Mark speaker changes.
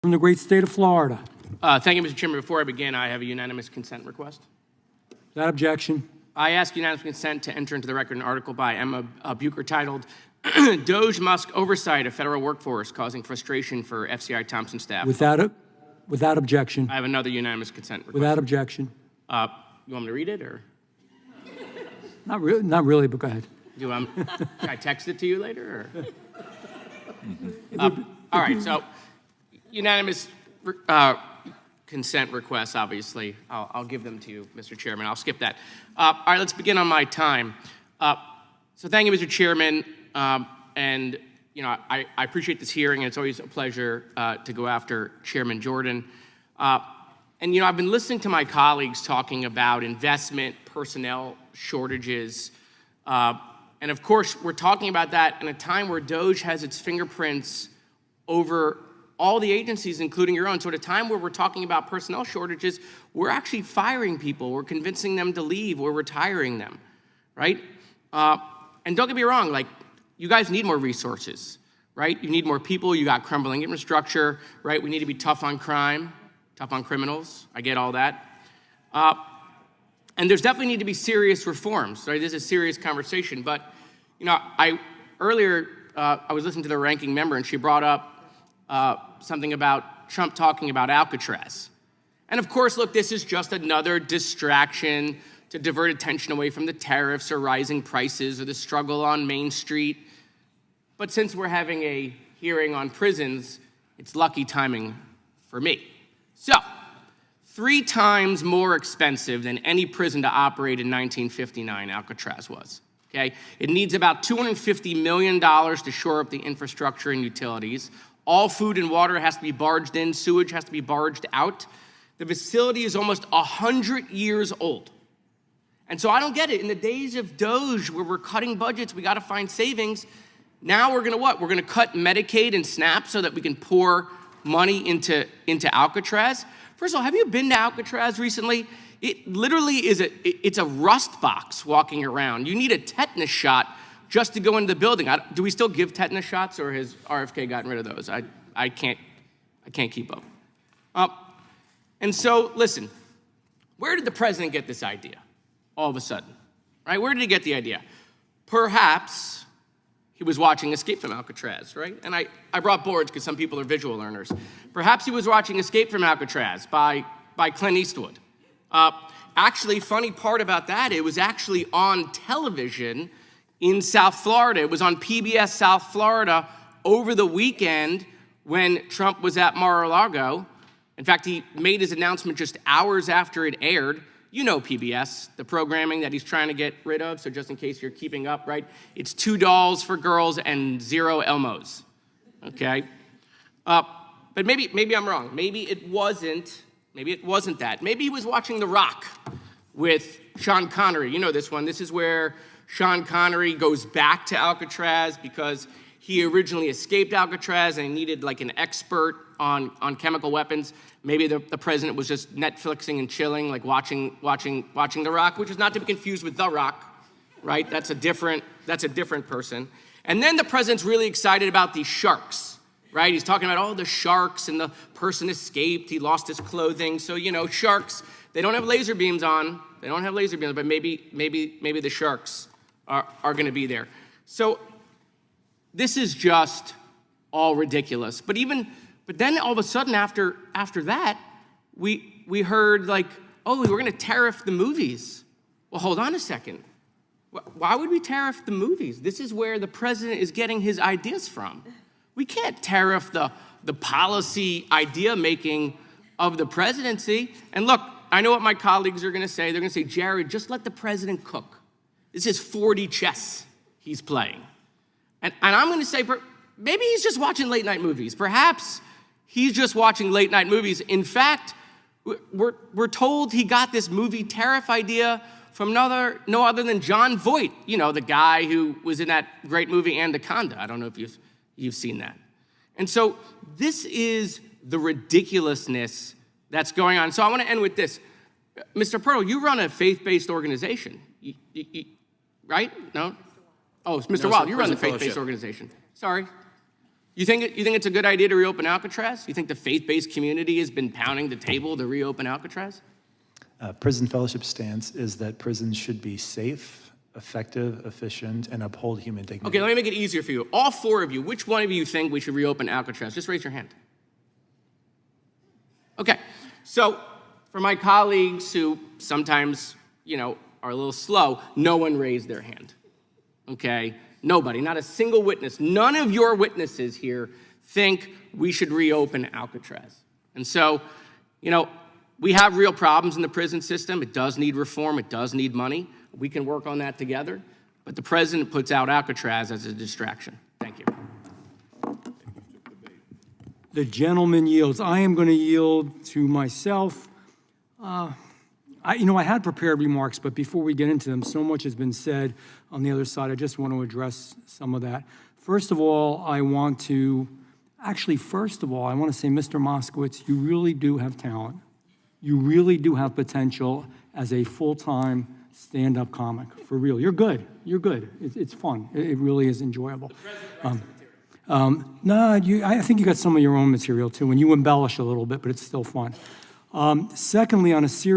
Speaker 1: From the great state of Florida.
Speaker 2: Thank you, Mr. Chairman. Before I begin, I have a unanimous consent request.
Speaker 1: Without objection.
Speaker 2: I ask unanimous consent to enter into the record an article by Emma Bucher titled, Doge Musk Oversight of Federal Workforce Causing Frustration for FCI Thompson Staff.
Speaker 1: Without objection.
Speaker 2: I have another unanimous consent request.
Speaker 1: Without objection.
Speaker 2: You want me to read it, or?
Speaker 1: Not really, but go ahead.
Speaker 2: Can I text it to you later, or? All right, so unanimous consent requests, obviously. I'll give them to you, Mr. Chairman. I'll skip that. All right, let's begin on my time. So thank you, Mr. Chairman. And, you know, I appreciate this hearing, and it's always a pleasure to go after Chairman Jordan. And, you know, I've been listening to my colleagues talking about investment, personnel shortages. And, of course, we're talking about that in a time where Doge has its fingerprints over all the agencies, including your own. So at a time where we're talking about personnel shortages, we're actually firing people. We're convincing them to leave. We're retiring them, right? And don't get me wrong, like, you guys need more resources, right? You need more people. You got crumbling infrastructure, right? We need to be tough on crime, tough on criminals. I get all that. And there's definitely need to be serious reforms, right? This is a serious conversation. But, you know, earlier I was listening to the ranking member, and she brought up something about Trump talking about Alcatraz. And of course, look, this is just another distraction to divert attention away from the tariffs or rising prices or the struggle on Main Street. But since we're having a hearing on prisons, it's lucky timing for me. So, 3 times more expensive than any prison to operate in 1959, Alcatraz was. Okay? It needs about $250 million to shore up the infrastructure and utilities. All food and water has to be barged in. Sewage has to be barged out. The facility is almost 100 years old. And so I don't get it. In the days of Doge, where we're cutting budgets, we got to find savings. Now we're going to what? We're going to cut Medicaid and SNAP so that we can pour money into Alcatraz. First of all, have you been to Alcatraz recently? It literally is it's a rust box walking around. You need a tetanus shot just to go into the building. Do we still give tetanus shots, or has RFK gotten rid of those? I can't keep up. And so, listen, where did the president get this idea all of a sudden? Right? Where did he get the idea? Perhaps he was watching Escape from Alcatraz, right? And I brought boards because some people are visual learners. Perhaps he was watching Escape from Alcatraz by Clint Eastwood. Actually, funny part about that, it was actually on television in South Florida. It was on PBS South Florida over the weekend when Trump was at Mar-a-Lago. In fact, he made his announcement just hours after it aired. You know PBS, the programming that he's trying to get rid of, so just in case you're keeping up, right? It's 2 dolls for girls and 0 Elmos, okay? But maybe I'm wrong. Maybe it wasn't that. Maybe he was watching The Rock with Sean Connery. You know this one. This is where Sean Connery goes back to Alcatraz because he originally escaped Alcatraz and he needed like an expert on chemical weapons. Maybe the president was just Netflixing and chilling, like watching The Rock, which is not to be confused with The Rock, right? That's a different person. And then the president's really excited about these sharks, right? He's talking about all the sharks, and the person escaped. He lost his clothing. So, you know, sharks, they don't have laser beams on. They don't have laser beams, but maybe the sharks are going to be there. So this is just all ridiculous. But then all of a sudden after that, we heard like, oh, we're going to tariff the movies. Well, hold on a second. Why would we tariff the movies? This is where the president is getting his ideas from. We can't tariff the policy idea making of the presidency. And look, I know what my colleagues are going to say. They're going to say, Jared, just let the president cook. This is 4D chess he's playing. And I'm going to say, maybe he's just watching late night movies. Perhaps he's just watching late night movies. In fact, we're told he got this movie tariff idea from no other than Jon Voight, you know, the guy who was in that great movie Anaconda. I don't know if you've seen that. And so this is the ridiculousness that's going on. So I want to end with this. Mr. Pearl, you run a faith-based organization, right? No? Oh, it's Mr. Wild, you run the faith-based organization. Sorry. You think it's a good idea to reopen Alcatraz? You think the faith-based community has been pounding the table to reopen Alcatraz?
Speaker 3: Prison Fellowship's stance is that prisons should be safe, effective, efficient, and uphold human dignity.
Speaker 2: Okay, let me make it easier for you. All four of you, which one of you think we should reopen Alcatraz? Just raise your hand. Okay, so for my colleagues who sometimes, are a little slow, no one raised their hand. Okay, nobody, not a single witness. None of your witnesses here think we should reopen Alcatraz. And so, we have real problems in the prison system. It does need reform. It does need money. We can work on that together. But the president puts out Alcatraz as a distraction. Thank you.
Speaker 1: The gentleman yields. I am going to yield to myself. I had prepared remarks, but before we get into them, so much has been said on the other side. I just want to address some of that. First of all, I want to say, Mr. Moskowitz, you really do have talent. You really do have potential as a full-time stand-up comic, for real. You're good. You're good. It's fun. It really is enjoyable. I think you got some of your own material, too, and you embellish a little bit, but it's still fun. Secondly, on a serious